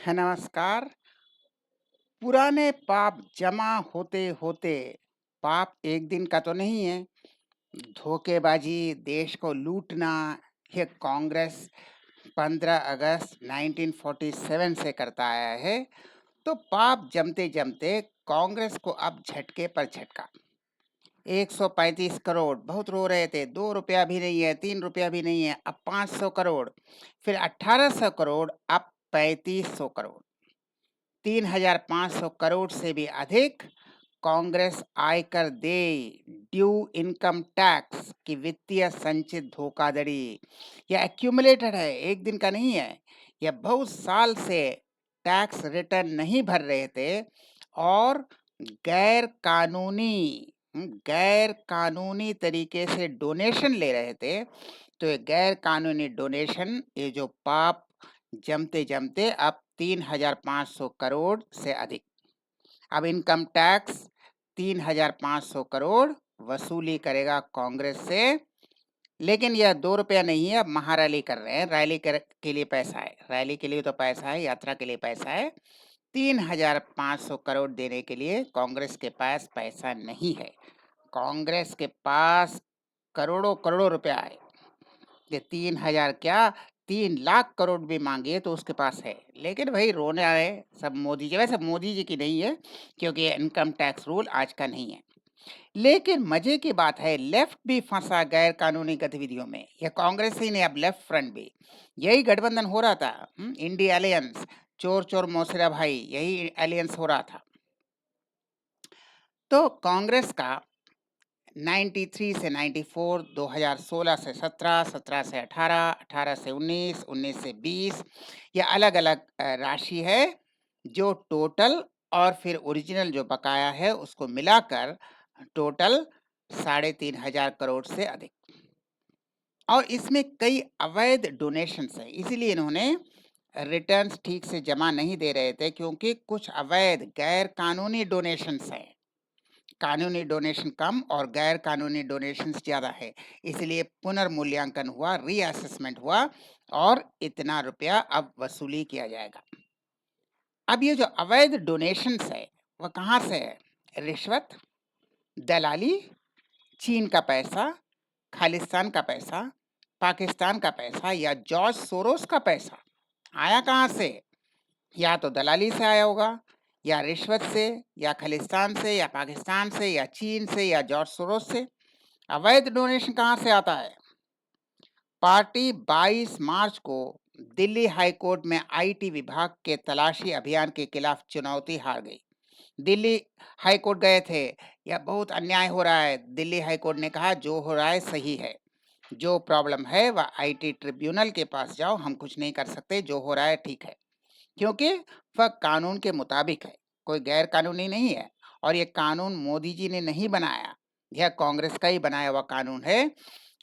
नमस्कार। पुराने पाप जमा होते होते पाप एक दिन का तो नहीं है। धोखेबाजी, देश को लूटना, ये कांग्रेस 15 अगस्त 1947 से करता आया है। तो पाप जमते जमते कांग्रेस को अब झटके पर झटका। 135 करोड़, बहुत रो रहे थे, 2 रुपया भी नहीं है, 3 रुपया भी नहीं है, अब 500 करोड़, फिर 1800 करोड़, अब 3500 करोड़, 3,500 करोड़ से भी अधिक कांग्रेस आयकर देय, ड्यू इनकम टैक्स की वित्तीय संचित धोखाधड़ी। यह एक्यूमुलेटेड है, एक दिन का नहीं है। यह बहुत साल से टैक्स रिटर्न नहीं भर रहे थे और गैर कानूनी गैर कानूनी तरीके से डोनेशन ले रहे थे। तो ये गैर कानूनी डोनेशन, ये जो पाप जमते जमते अब 3,500 करोड़ से अधिक। अब इनकम टैक्स 3,500 करोड़ वसूली करेगा कांग्रेस से। लेकिन यह 2 रुपया नहीं है, अब महारैली कर रहे हैं। रैली के लिए पैसा है, रैली के लिए तो पैसा है, यात्रा के लिए पैसा है। 3,500 करोड़ देने के लिए कांग्रेस के पास पैसा नहीं है। कांग्रेस के पास करोड़ों करोड़ों रुपया है। ये 3,000 क्या, 3 लाख करोड़ भी मांगिए तो उसके पास है। लेकिन भाई रोने आए सब मोदी जी। वैसे मोदी जी की नहीं है, क्योंकि ये इनकम टैक्स रूल आज का नहीं है। लेकिन मजे की बात है, लेफ्ट भी फंसा गैर कानूनी गतिविधियों में। यह कांग्रेस ही नहीं, अब लेफ्ट फ्रंट भी। यही गठबंधन हो रहा था, इंडिया अलायंस, चोर चोर मौसेरा भाई, यही अलायंस हो रहा था। तो कांग्रेस का 93 से 94, 2016 से 17, 17 से 18, 18 से 19, 19 से 20, यह अलग अलग राशि है जो टोटल और फिर ओरिजिनल जो बकाया है उसको मिलाकर टोटल 3,500 करोड़ से अधिक। और इसमें कई अवैध डोनेशंस हैं, इसीलिए इन्होंने रिटर्न्स ठीक से जमा नहीं दे रहे थे, क्योंकि कुछ अवैध गैर कानूनी डोनेशंस हैं। कानूनी डोनेशन कम और गैर कानूनी डोनेशन ज़्यादा है, इसलिए पुनर्मूल्यांकन हुआ, रीअसेसमेंट हुआ और इतना रुपया अब वसूली किया जाएगा। अब ये जो अवैध डोनेशंस है वह कहाँ से है? रिश्वत, दलाली, चीन का पैसा, खालिस्तान का पैसा, पाकिस्तान का पैसा या जॉर्ज सोरोस का पैसा आया कहाँ से? या तो दलाली से आया होगा, या रिश्वत से, या खालिस्तान से, या पाकिस्तान से, या चीन से, या जॉर्ज सोरोस से। अवैध डोनेशन कहाँ से आता है? पार्टी 22 मार्च को दिल्ली हाई कोर्ट में आईटी विभाग के तलाशी अभियान के खिलाफ चुनौती हार गई। दिल्ली हाई कोर्ट गए थे, यह बहुत अन्याय हो रहा है। दिल्ली हाई कोर्ट ने कहा जो हो रहा है सही है, जो प्रॉब्लम है वह आईटी ट्रिब्यूनल के पास जाओ, हम कुछ नहीं कर सकते, जो हो रहा है ठीक है। क्योंकि वह कानून के मुताबिक है, कोई गैर कानूनी नहीं है। और ये कानून मोदी जी ने नहीं बनाया, यह कांग्रेस का ही बनाया हुआ कानून है।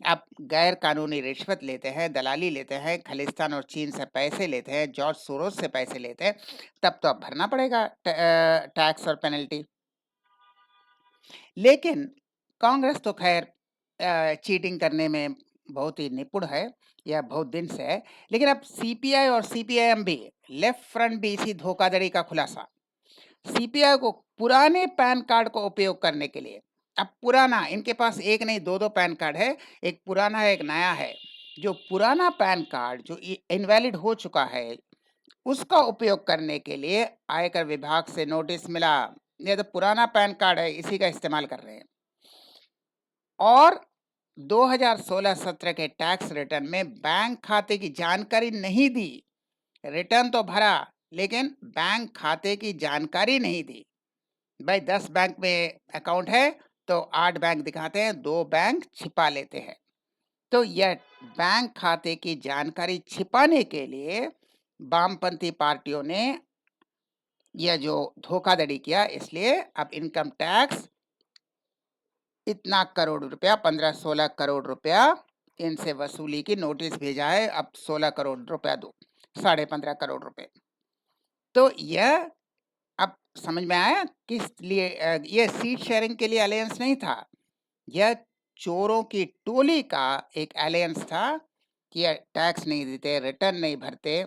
अब गैर कानूनी रिश्वत लेते हैं, दलाली लेते हैं, खालिस्तान और चीन से पैसे लेते हैं, जॉर्ज सोरोस से पैसे लेते हैं, तब तो अब भरना पड़ेगा टैक्स और पेनल्टी। लेकिन कांग्रेस तो खैर चीटिंग करने में बहुत ही निपुण है, यह बहुत दिन से है। लेकिन अब सीपीआई और सीपीआईएम भी, लेफ्ट फ्रंट भी इसी धोखाधड़ी का खुलासा। सीपीआई को पुराने पैन कार्ड का उपयोग करने के लिए, अब पुराना, इनके पास एक नहीं दो दो पैन कार्ड है, एक पुराना है एक नया है। जो पुराना पैन कार्ड जो इनवैलिड हो चुका है उसका उपयोग करने के लिए आयकर विभाग से नोटिस मिला। ये तो पुराना पैन कार्ड है, इसी का इस्तेमाल कर रहे हैं। और 2016-17 के टैक्स रिटर्न में बैंक खाते की जानकारी नहीं दी। रिटर्न तो भरा लेकिन बैंक खाते की जानकारी नहीं दी। भाई 10 बैंक में अकाउंट है तो 8 बैंक दिखाते हैं, 2 बैंक छिपा लेते हैं। तो यह बैंक खाते की जानकारी छिपाने के लिए वामपंथी पार्टियों ने यह जो धोखाधड़ी किया, इसलिए अब इनकम टैक्स इतना करोड़ रुपया, 15-16 करोड़ रुपया इनसे वसूली की नोटिस भेजा है। अब 16 करोड़ रुपया दो, 15.5 करोड़ रुपए। तो यह अब समझ में आया किस लिए ये सीट शेयरिंग के लिए अलायंस नहीं था, यह चोरों की टोली का एक अलायंस था कि ये टैक्स नहीं देते, रिटर्न नहीं भरते,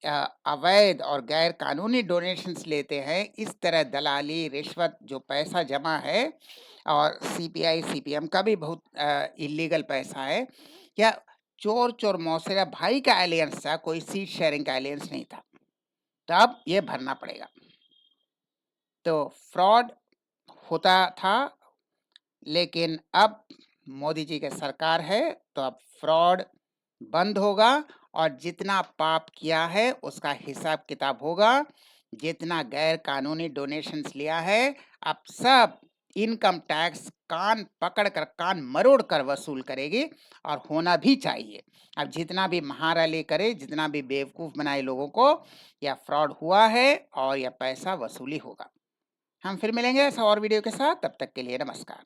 अवैध और गैर कानूनी डोनेशंस लेते हैं, इस तरह दलाली, रिश्वत जो पैसा जमा है, और सीपीआई, सीपीएम का भी बहुत इलीगल पैसा है, या चोर मौसेरा भाई का एलियंस था, कोई सीट शेयरिंग का एलियंस नहीं था, तो अब ये भरना पड़ेगा। तो फ्रॉड होता था, लेकिन अब मोदी जी की सरकार है, तो अब फ्रॉड बंद होगा, और जितना पाप किया है उसका हिसाब किताब होगा। जितना गैर कानूनी डोनेशंस लिया है, अब सब इनकम टैक्स कान पकड़ कर, कान मरोड़ कर वसूल करेगी, और होना भी चाहिए। अब जितना भी महारैली करे, जितना भी बेवकूफ़ बनाए लोगों को, यह फ्रॉड हुआ है और यह पैसा वसूली होगा। हम फिर मिलेंगे ऐसा और वीडियो के साथ, तब तक के लिए नमस्कार।